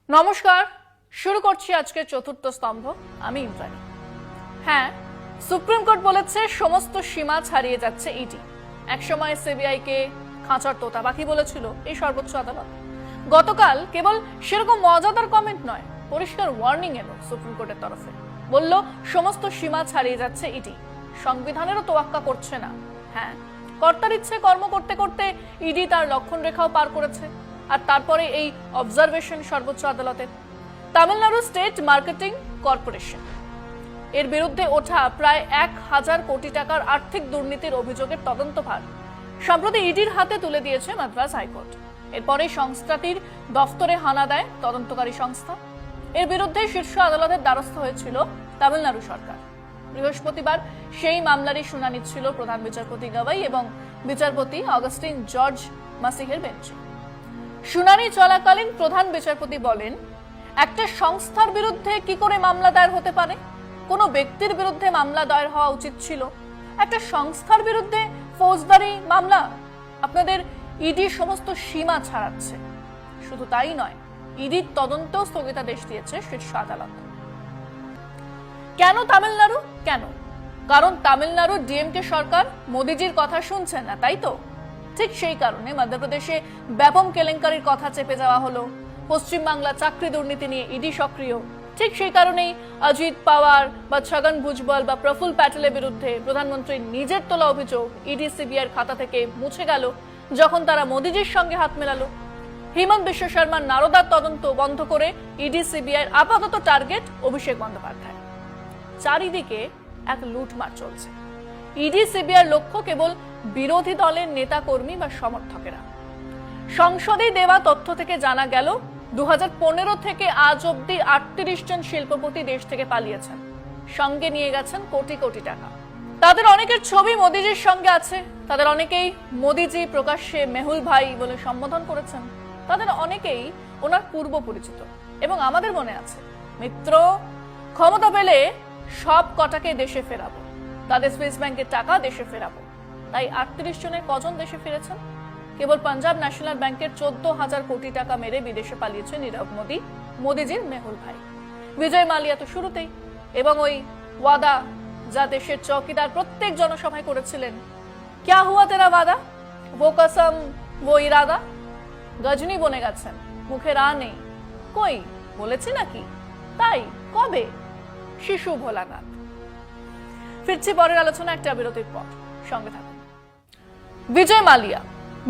নমস্কার, শুরু করছি আজকের চতুর্থ স্তম্ভ। আমি ইন্দ্রাণী। হ্যাঁ, সুপ্রিম কোর্ট বলেছে সমস্ত সীমা ছাড়িয়ে যাচ্ছে ইডি। একসময় সিবিআই কে খাঁচার তোতা পাখি বলেছিল এই সর্বোচ্চ আদালত। গতকাল কেবল সেরকম মজাদার কমেন্ট নয়, পরিষ্কার ওয়ার্নিং এলো সুপ্রিম কোর্টের তরফে। বলল সমস্ত সীমা ছাড়িয়ে যাচ্ছে ইডি, সংবিধানেরও তোয়াক্কা করছে না। হ্যাঁ, কর্তার ইচ্ছে কর্ম করতে করতে ইডি তার লক্ষণ রেখাও পার করেছে। আর তারপরে এই অবজারভেশন সর্বোচ্চ আদালতের। তামিলনাড়ু স্টেট মার্কেটিং কর্পোরেশন এর বিরুদ্ধে ওঠা প্রায় 1,000 কোটি টাকার আর্থিক দুর্নীতির অভিযোগের তদন্তভার সম্প্রতি ইডির হাতে তুলে দিয়েছে মাদ্রাজ হাইকোর্ট। এরপরে সংস্থাটির দফতরে হানা দেয় তদন্তকারী সংস্থা। এর বিরুদ্ধে শীর্ষ আদালতের দ্বারস্থ হয়েছিল তামিলনাড়ু সরকার। বৃহস্পতিবার সেই মামলারই শুনানি ছিল প্রধান বিচারপতি গাওয়াই এবং বিচারপতি অগাস্টিন জর্জ মাসিহের বেঞ্চে। শুনানি চলাকালীন প্রধান বিচারপতি বলেন, একটা সংস্থার বিরুদ্ধে কি করে মামলা দায়ের হতে পারে? কোনো ব্যক্তির বিরুদ্ধে মামলা দায়ের হওয়া উচিত ছিল, একটা সংস্থার বিরুদ্ধে ফৌজদারি মামলা। আপনাদের ইডি সমস্ত সীমা ছাড়াচ্ছে। শুধু তাই নয়, ইডির তদন্তেও স্থগিতাদেশ দিয়েছে শীর্ষ আদালত। কেন তামিলনাড়ু? কেন? কারণ তামিলনাড়ুর ডিএমকে সরকার মোদিজির কথা শুনছেন না, তাই তো? ঠিক সেই কারণে মধ্যপ্রদেশে ব্যাপক কেলেঙ্কারির কথা চেপে যাওয়া হলো। পশ্চিমবাংলা চাকরি দুর্নীতি নিয়ে ইডি সক্রিয়। ঠিক সেই কারণেই অজিত পাওয়ার বা ছগন ভুজবল বা প্রফুল্ল প্যাটেলের বিরুদ্ধে প্রধানমন্ত্রীর নিজের তোলা অভিযোগ ইডি সিবিআইয়ের খাতা থেকে মুছে গেল যখন তারা মোদিজির সঙ্গে হাত মেলালো। হিমন্ত বিশ্ব শর্মার নারদার তদন্ত বন্ধ করে ইডি সিবিআইয়ের আপাতত টার্গেট অভিষেক বন্দ্যোপাধ্যায়। চারিদিকে এক লুটমার চলছে। ইডি সিবিআইয়ের লক্ষ্য কেবল বিরোধী দলের নেতা কর্মী বা সমর্থকেরা। সংসদে দেওয়া তথ্য থেকে জানা গেল 2015 থেকে আজ অব্দি 38 জন শিল্পপতি দেশ থেকে পালিয়েছেন, সঙ্গে নিয়ে গেছেন কোটি কোটি টাকা। তাদের অনেকের ছবি মোদিজির সঙ্গে আছে। তাদের অনেকেই মোদিজি প্রকাশ্যে মেহুল ভাই বলে সম্বোধন করেছেন। তাদের অনেকেই ওনার পূর্ব পরিচিত এবং আমাদের মনে আছে, মিত্র ক্ষমতা পেলে সব কটাকে দেশে ফেরাবো, তাদের সুইস ব্যাংকের টাকা দেশে ফেরাবো। তাই 38 জনের কজন দেশে ফিরেছেন? কেবল পাঞ্জাব ন্যাশনাল ব্যাংকের 14,000 কোটি টাকা মেরে বিদেশে পালিয়েছে নীরব মোদি, মোদিজির মেহুল ভাই। বিজয় মালিয়া তো শুরুতেই, এবং ওই ওয়াদা যা দেশের চৌকিদার প্রত্যেক জনসভায় করেছিলেন, ক্যা হুয়া তেরা ওয়াদা, वो कसम वो इरादा, গজনী বনে গেছেন, মুখে রা নেই। কই বলেছি নাকি? তাই কবে? শিশু ভোলানাথ। ফিরছি পরের আলোচনা একটা বিরতির পর, সঙ্গে থাকুন। বিজয় মালিয়া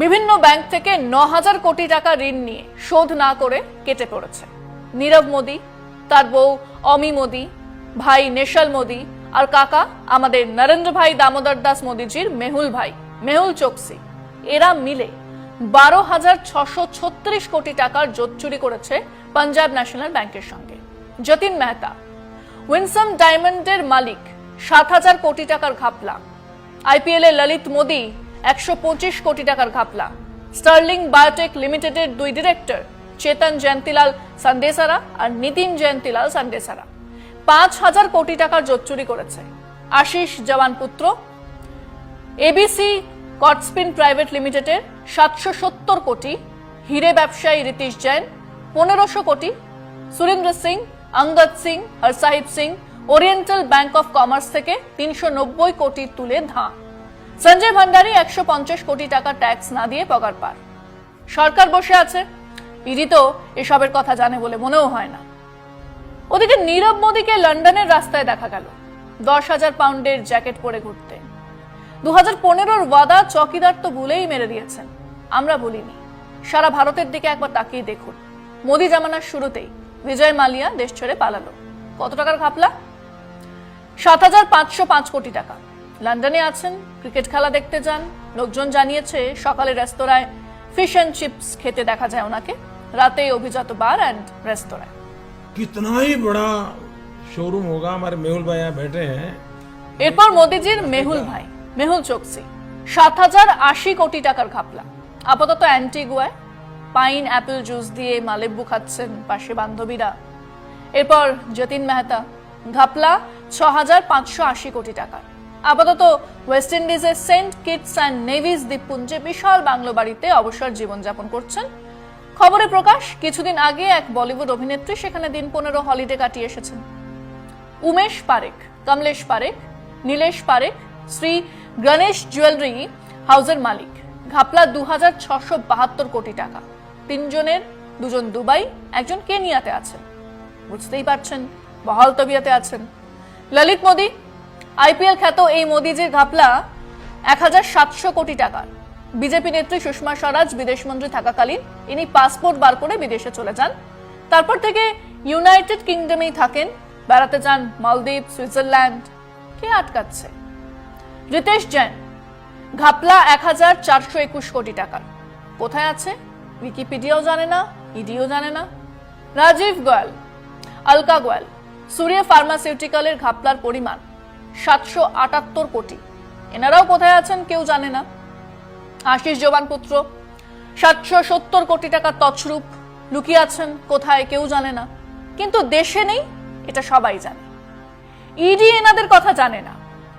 বিভিন্ন ব্যাংক থেকে 9,000 কোটি টাকা ঋণ নিয়ে শোধ না করে কেটে পড়েছে। নীরব মোদি, তার বউ অমি মোদি, ভাই নেশাল মোদি আর কাকা আমাদের নরেন্দ্র ভাই দামোদর দাস মোদিজির মেহুল ভাই মেহুল চোকসি, এরা মিলে 12,636 কোটি টাকার জোট চুরি করেছে পাঞ্জাব ন্যাশনাল ব্যাংকের সঙ্গে। যতীন মেহতা, উইনসাম ডায়মন্ডের মালিক, 7,000 কোটি টাকার ঘাপলা। আইপিএল এ ললিত মোদি 125 কোটি টাকার ঘাপলা। স্টার্লিং বায়োটেক লিমিটেডের 2 ডিরেক্টর চেতন জয়ন্তিলাল সান্দেসারা আর নিতিন জয়ন্তিলাল সান্দেসারা 5,000 কোটি টাকার জোট চুরি করেছে। আশিস জওয়ান পুত্র এবিসি কটস্পিন প্রাইভেট লিমিটেডের 770 কোটি, হিরে ব্যবসায়ী রীতিশ জৈন 1500 কোটি, সুরেন্দ্র সিং, অঙ্গদ সিং আর Sahib Singh Oriental Bank of Commerce থেকে 390 কোটি তুলে ধাঁ। সঞ্জয় ভান্ডারী 150 কোটি টাকা ট্যাক্স না দিয়ে পগার পার। সরকার বসে আছে, ইডি তো এসবের কথা জানে বলে মনেও হয় না। ওদিকে নীরব মোদীকে লন্ডনের রাস্তায় দেখা গেল 10,000 পাউন্ডের জ্যাকেট পরে ঘুরতে। 2015-র ওয়াদা চকিদার তো ভুলেই মেরে দিয়েছেন, আমরা বলিনি। সারা ভারতের দিকে একবার তাকিয়ে দেখুন। মোদি জামানার শুরুতেই বিজয় মালিয়া দেশ ছেড়ে পালালো। কত টাকার ঘাপলা? 7,505 কোটি টাকা। লন্ডনে আছেন, ক্রিকেট খেলা দেখতে যান। লোকজন জানিয়েছে সকালে রেস্তোরাঁয় ফিশ এন্ড চিপস খেতে দেখা যায় ওনাকে, রাতে অভিজাত বার এন্ড রেস্তোরাঁ। कितना ही बड़ा शोरूम होगा, हमारे मेहुल भाई यहाँ बैठे हैं। এরপর মোদিজির মেহুল ভাই মেহুল চোকসি 7,080 কোটি টাকার ঘাপলা। আপাতত অ্যান্টিগুয়ায় পাইন অ্যাপেল জুস দিয়ে মালেব্বু খাচ্ছেন পাশে বান্ধবীরা। এরপর যতীন মেহতা ঘাপলা 6,580 কোটি টাকা। আপাতত ওয়েস্ট ইন্ডিজের সেন্ট কিটস অ্যান্ড নেভিস দ্বীপপুঞ্জে বিশাল বাংলো বাড়িতে অবসর জীবনযাপন করছেন খবরে প্রকাশ, কিছুদিন আগে এক বলিউড অভিনেত্রী সেখানে দিন 15 হলিডে কাটিয়ে এসেছেন। উমেশ পারেখ, কমলেশ পারেখ, নীলেশ পারেখ শ্রী গণেশ জুয়েলারি হাউসের মালিক। ঘাপলা 2672 কোটি টাকা। তিনজনের দুজন দুবাই, একজন কেনিয়াতে আছেন। বুঝতেই পারছেন বহাল তবিয়াতে আছেন। ললিত মোদি, আইপিএল খ্যাত এই মোদিজির ঘাপলা 1700 কোটি টাকার। বিজেপি নেত্রী সুষমা স্বরাজ বিদেশমন্ত্রী থাকাকালীন ইনি পাসপোর্ট বার করে বিদেশে চলে যান। তারপর থেকে ইউনাইটেড কিংডমেই থাকেন, বেড়াতে যান মালদ্বীপ, সুইজারল্যান্ড। কে আটকাচ্ছে? রিতেশ জৈন, ঘাপলা 1421 কোটি টাকার। কোথায় আছে? উইকিপিডিয়াও জানে না, ইডিও জানে না। রাজীব গোয়াল, আলকা গোয়াল, সূর্য ফার্মাসিউটিক্যালের ঘাপলার পরিমাণ 778 কোটি। এনারাও কোথায় আছেন কেউ জানে না। আশিস জোবান পুত্র, 770 কোটি টাকার তছরূপ, লুকিয়ে আছেন কোথায় কেউ জানে না। কিন্তু দেশে নেই এটা সবাই জানে। ইডি এনাদের কথা জানে না।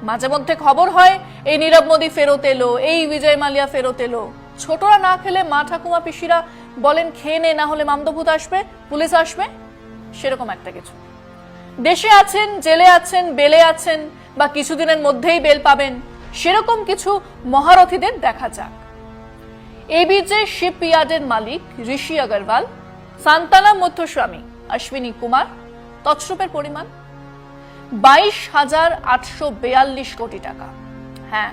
মাঝে মধ্যে খবর হয় এই নীরব মোদি ফেরত এলো, এই বিজয় মালিয়া ফেরত এলো। ছোটরা না খেলে মা ঠাকুমা পিসিরা বলেন খেয়ে নে, না হলে মামদভূত আসবে, পুলিশ আসবে, সেরকম একটা কিছু। দেশে আছেন, জেলে আছেন, বেলে আছেন, বা কিছুদিনের মধ্যেই বেল পাবেন, সেরকম কিছু মহারথীদের দেখা যাক। এবিজে শিপইয়ার্ডের মালিক ঋষি আগরওয়াল, সান্তানা মুথুস্বামী, অশ্বিনী কুমার। তছরূপের পরিমাণ 22,842 কোটি টাকা। হ্যাঁ,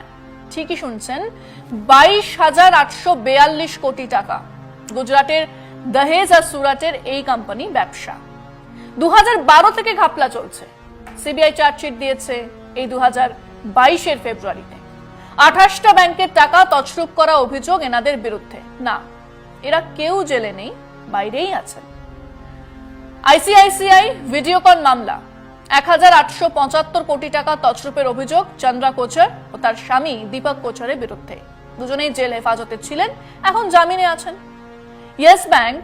ঠিকই শুনছেন, 22,842 কোটি টাকা। গুজরাটের দহেজ আর সুরাটের এই কোম্পানি ব্যবসা। 2012 থেকে ঘাপলা চলছে। সিবিআই চার্জশিট দিয়েছে এই 2022 ফেব্রুয়ারিতে। 28টা ব্যাংকের টাকা তছরূপ করা অভিযোগ এনাদের বিরুদ্ধে। না, এরা কেউ জেলে নেই, বাইরেই আছেন। আইসিআইসিআই ভিডিওকন মামলা, 1875 কোটি টাকা তছরূপের অভিযোগ চন্দ্রা কোচর ও তার স্বামী দীপক কোচরের বিরুদ্ধে। দুজনেই জেল হেফাজতে ছিলেন, এখন জামিনে আছেন। ইয়েস ব্যাংক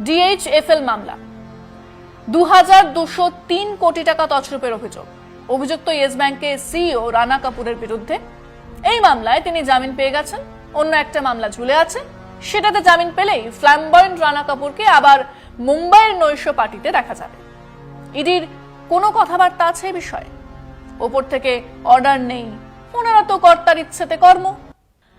ডিএইচএফএল মামলা, 2203 কোটি টাকা তছরূপের অভিযোগ। অভিযুক্ত ইয়েস ব্যাংকের সিইও রানা কাপুরের বিরুদ্ধে। এই মামলায় তিনি জামিন পেয়ে গেছেন। অন্য একটা মামলা ঝুলে আছে, সেটাতে জামিন পেলেই ফ্ল্যামবয়েন্ট রানা কাপুরকে আবার মুম্বাইয়ের নৈশ পার্টিতে দেখা যাবে। ইডির কোনো কথাবার্তা আছে এই বিষয়ে? ওপর থেকে অর্ডার নেই, ওনারা তো কর্তার ইচ্ছেতে কর্ম।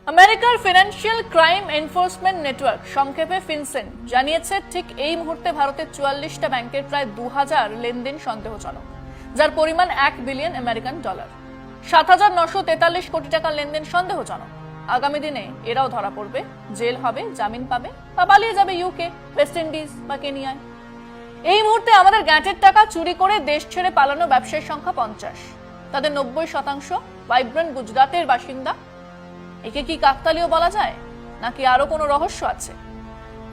আমেরিকার ফিনান্সিয়াল ক্রাইম এনফোর্সমেন্ট নেটওয়ার্ক, সংক্ষেপে ফিনসেন, জানিয়েছে ঠিক এই মুহূর্তে ভারতের 44টা ব্যাংকের প্রায় 2000 লেনদেন সন্দেহজনক, যার পরিমাণ $1 বিলিয়ন। 7,943 কোটি টাকার লেনদেন সন্দেহজনক। আগামী দিনে এরাও ধরা পড়বে, জেল হবে, জামিন পাবে, বা পালিয়ে যাবে ইউকে, ওয়েস্ট ইন্ডিজ বা কেনিয়ায়। এই মুহূর্তে আমাদের গ্যাটের টাকা চুরি করে দেশ ছেড়ে পালানো ব্যবসায়ীর সংখ্যা 50। তাদের 90% ভাইব্রেন্ট গুজরাটের বাসিন্দা। একে কি কাকতালীয় বলা যায়, নাকি আরো কোনো রহস্য আছে?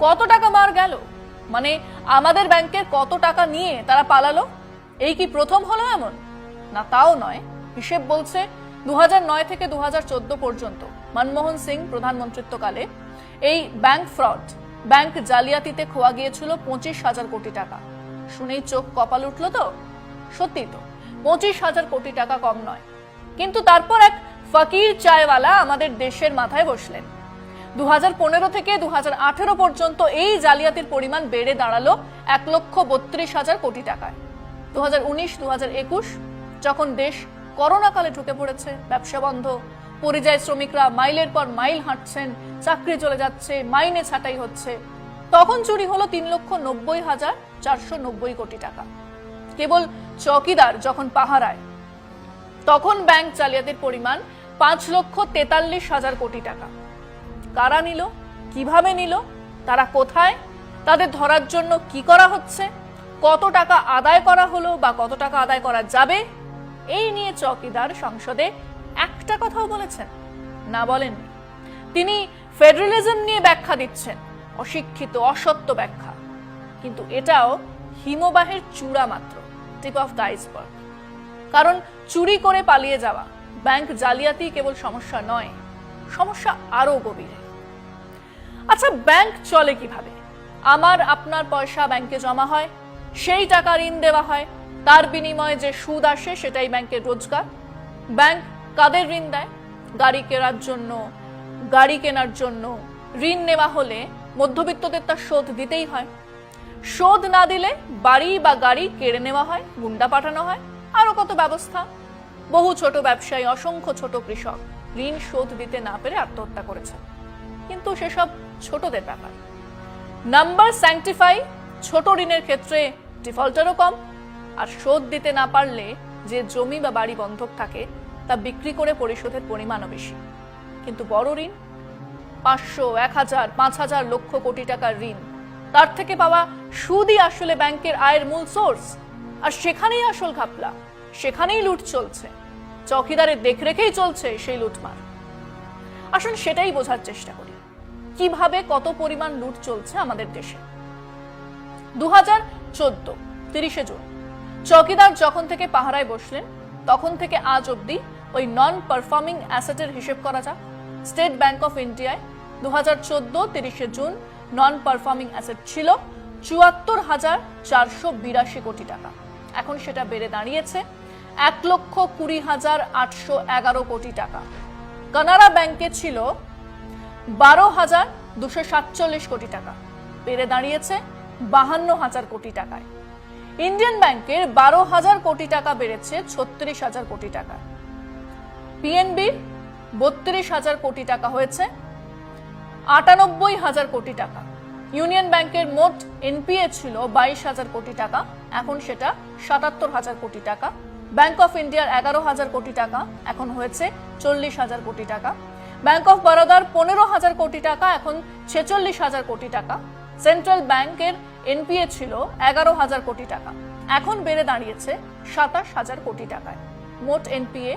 কত টাকা মার গেল, মানে আমাদের ব্যাংকের কত টাকা নিয়ে তারা পালালো? এই কি প্রথম হলো এমন? না, তাও নয়। হিসেব বলছে 2009 থেকে 2014 পর্যন্ত মনমোহন সিং প্রধানমন্ত্রিত্বকালে এই ব্যাংক ফ্রড, ব্যাংক জালিয়াতিতে খোয়া গিয়েছিল 25,000 কোটি টাকা। শুনেই চোখ কপাল উঠলো তো? সত্যি তো, 25,000 কোটি টাকা কম নয়। কিন্তু তারপর এক ফকির চায়ওয়ালা আমাদের দেশের মাথায় বসলেন। 2015 থেকে 2018 পর্যন্ত এই জালিয়াতির পরিমাণ বেড়ে দাঁড়ালো 1,32,000 কোটি টাকায়। 2019-2021 যখন দেশ করোনাকালে ঢুকে পড়েছে, ব্যবসা বন্ধ, পরিযায়ী শ্রমিকরা মাইলের পর মাইল হাঁটছেন, চাকরি চলে যাচ্ছে, মাইনে ছাঁটাই হচ্ছে, তখন চুরি হলো 3,90,490 কোটি টাকা। কেবল চৌকিদার যখন পাহারায়, তখন ব্যাংক জালিয়াতির পরিমাণ 5,43,000 কোটি টাকা। কারা নিল, কিভাবে নিল, তারা কোথায়, তাদের ধরার জন্য কি করা হচ্ছে, কত টাকা আদায় করা হলো বা কত টাকা আদায় করা যাবে, এই নিয়ে চৌকিদার সংসদে একটা কথাও বলেছেন না? বলেননি। তিনি ফেডারেলিজম নিয়ে ব্যাখ্যা দিচ্ছেন, অশিক্ষিত, অসত্য ব্যাখ্যা। কিন্তু এটাও হিমবাহের চূড়া মাত্র, টিপ অফ দ্য আইসবার্গ। কারণ চুরি করে পালিয়ে যাওয়া, ব্যাংক জালিয়াতি কেবল সমস্যা নয়, সমস্যা আরো গভীরে। আচ্ছা, ব্যাংক চলে কিভাবে? আমার আপনার পয়সা ব্যাংকে জমা হয়, সেই টাকা ঋণ দেওয়া হয়, তার বিনিময়ে যে সুদ আসে সেটাই ব্যাংকের রোজগার। ব্যাংক কাদের ঋণ দেয়? গাড়ি কেনার জন্য, ঋণ নেওয়া হলে মধ্যবিত্তদের তার শোধ দিতেই হয়। শোধ না দিলে বাড়ি বা গাড়ি কেড়ে নেওয়া হয়, গুন্ডা পাঠানো হয়, আরো কত ব্যবস্থা। বহু ছোট ব্যবসায়ী, অসংখ্য ছোট কৃষক ঋণ শোধ দিতে না পেরে আত্মহত্যা করেছে। কিন্তু সেসব ছোটদের ব্যাপার। নাম্বার স্যাংটিফাই, ছোট ঋণের ক্ষেত্রে ডিফল্টারও কম, আর শোধ দিতে না পারলে যে জমি বা বাড়ি বন্ধক থাকে তা বিক্রি করে পরিশোধের পরিমাণও বেশি। কিন্তু বড় ঋণ, 500, 1000, 5000 লক্ষ কোটি টাকার ঋণ, তার থেকে পাওয়া সুদই আসলে ব্যাংকের আয়ের মূল সোর্স। আর সেখানেই আসল ঘাপলা, সেখানেই লুট চলছে, চৌকিদারের দেখরেখেই চলছে সেই লুটমার। আসুন সেটাই বোঝার চেষ্টা করি, কিভাবে কত পরিমাণ লুট চলছে আমাদের দেশে। 2014 30শে জুন চৌকিদার যখন থেকে পাহারায় বসলেন তখন থেকে আজ অবধি ওই নন পারফর্মিং অ্যাসেটের হিসেব করা যাক। স্টেট ব্যাংক অফ ইন্ডিয়ায় 2014 30শে জুন নন পারফর্মিং অ্যাসেট ছিল 74,482 কোটি টাকা। এখন সেটা বেড়ে দাঁড়িয়েছে 1,20,811 কোটি টাকা। কানাড়া ব্যাংকে ছিল 12,247 কোটি টাকা, বেড়ে দাঁড়িয়েছে 52,000 কোটি টাকায়। ইন্ডিয়ান ব্যাংকের 12,000 কোটি টাকা বেড়েছে 36,000 কোটি টাকা। পিএনবি 32,000 কোটি টাকা হয়েছে 98,000 কোটি টাকা। ইউনিয়ন ব্যাংকের মোট এনপিএ ছিল 22,000 কোটি টাকা, এখন সেটা 77,000 কোটি টাকা। ব্যাংক অফ ইন্ডিয়ার 11,000 কোটি টাকা এখন হয়েছে 40,000 কোটি টাকা। ব্যাংক অফ বরোদার 15,000 কোটি টাকা এখন 46,000 কোটি টাকা। সেন্ট্রাল ব্যাংকের এনপিএ ছিল 11,000 কোটি টাকা, এখন বেড়ে দাঁড়িয়েছে 27,000 কোটি টাকায়। মোট এনপিএ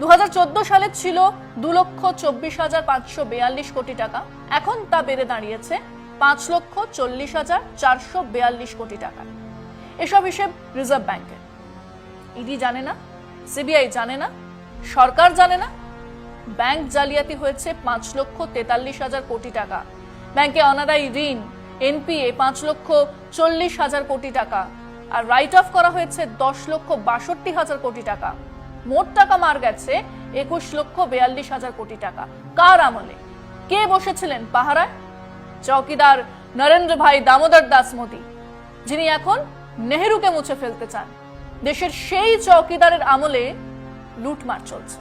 2014 সালে ছিল 2,24,542 কোটি টাকা, এখন তা বেড়ে দাঁড়িয়েছে 5,40,442 কোটি টাকা। এসব হিসেব রিজার্ভ ব্যাংকের। ইডি জানে না, সিবিআই জানে না, সরকার জানে না। ব্যাংক জালিয়াতি হয়েছে 5,43,000 কোটি টাকা। ব্যাংকে অনাদায়ী ঋণ, এনপিএ 5,40,000 কোটি টাকা, আর রাইট অফ করা হয়েছে 10,62,000 কোটি টাকা। মোট টাকা মার গেছে 21,42,000 কোটি টাকা। কার আমলে? কে বসেছিলেন পাহারায়? চৌকিদার নরেন্দ্র ভাই দামোদর দাস মোদী, যিনি এখন নেহেরুকে মুছে ফেলতে চান। দেশের সেই চৌকিদারের আমলে লুটমার চলছে।